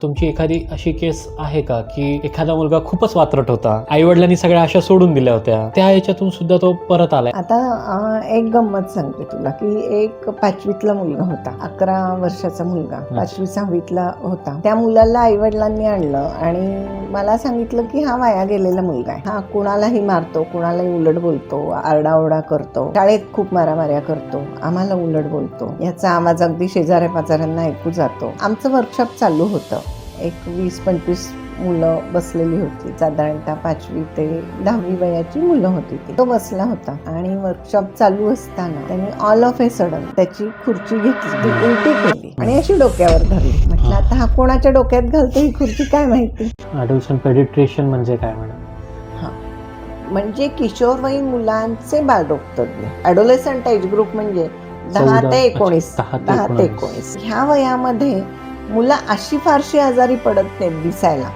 तुमची एखादी अशी केस आहे का की एखादा मुलगा खूपच वात्रट होता, आई वडिलांनी सगळ्या आशा सोडून दिल्या होत्या, त्या याच्यातून सुद्धा तो परत आलाय? आता एक गंमत सांगते तुला की एक 5वीतला मुलगा होता, 11 वर्षाचा मुलगा 5वी 6वीतला होता. त्या मुलाला आई वडिलांनी आणलं आणि मला सांगितलं की हा वाया गेलेला मुलगा आहे, हा कुणालाही मारतो, कुणालाही उलट बोलतो, आरडाओरडा करतो, शाळेत खूप मारामाऱ्या करतो, आम्हाला उलट बोलतो, याचा आवाज अगदी शेजाऱ्या पाजाऱ्यांना ऐकू जातो. आमचं वर्कशॉप चालू होतं. एक 20-25 मुलं बसलेली होती, साधारणतः 5वी ते 10वी वयाची मुलं होती. तो बसला होता आणि वर्कशॉप चालू असताना त्यांनी ऑल ऑफ ए सडन त्याची खुर्ची घेतली, ती उलटी केली आणि अशी डोक्यावर धरली. म्हटलं आता हा कोणाच्या डोक्यात घालतो ही खुर्ची काय माहिती. ॲडोलसंट पेडिट्रेशन म्हणजे काय मॅडम? म्हणजे किशोरवयीन मुलांचे बालरोगतज्ञ. ॲडोलेसंट एज ग्रुप म्हणजे 10 ते 19. 10 ते 19 ह्या वयामध्ये मुलं अशी फारशी आजारी पडत नाहीत दिसायला,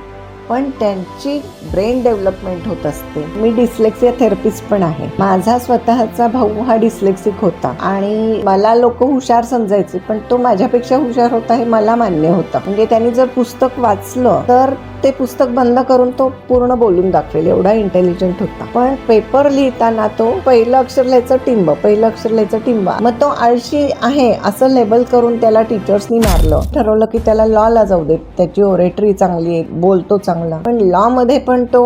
पण त्यांची ब्रेन डेव्हलपमेंट होत असते. मी डिस्लेक्सिया थेरपिस्ट पण आहे. माझा स्वतःचा भाऊ हा डिस्लेक्सिक होता आणि मला लोक हुशार समजायचे, पण तो माझ्यापेक्षा हुशार होता हे मला मान्य होतं. म्हणजे त्यांनी जर पुस्तक वाचलं तर ते पुस्तक बंद करून तो पूर्ण बोलून दाखवेल, एवढा इंटेलिजंट होता. पण पेपर लिहिताना तो पहिलं अक्षर लिहायचं टिंब, पहिलं अक्षर लिहायचं टिंबा. मग तो आळशी आहे असं लेबल करून त्याला टीचर्सनी मारलं. ठरवलं की त्याला लॉला जाऊ देत, त्याची ओरेटरी चांगली आहे, बोलतो चांगला. पण लॉ मध्ये पण तो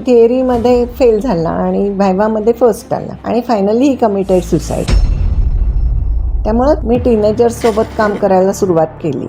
थिअरी मध्ये फेल झाला आणि व्हायवा मध्ये फर्स्ट आला आणि फायनली ही कमिटेड सुसाईड. त्यामुळे मी टीनेजर्स सोबत काम करायला सुरुवात केली.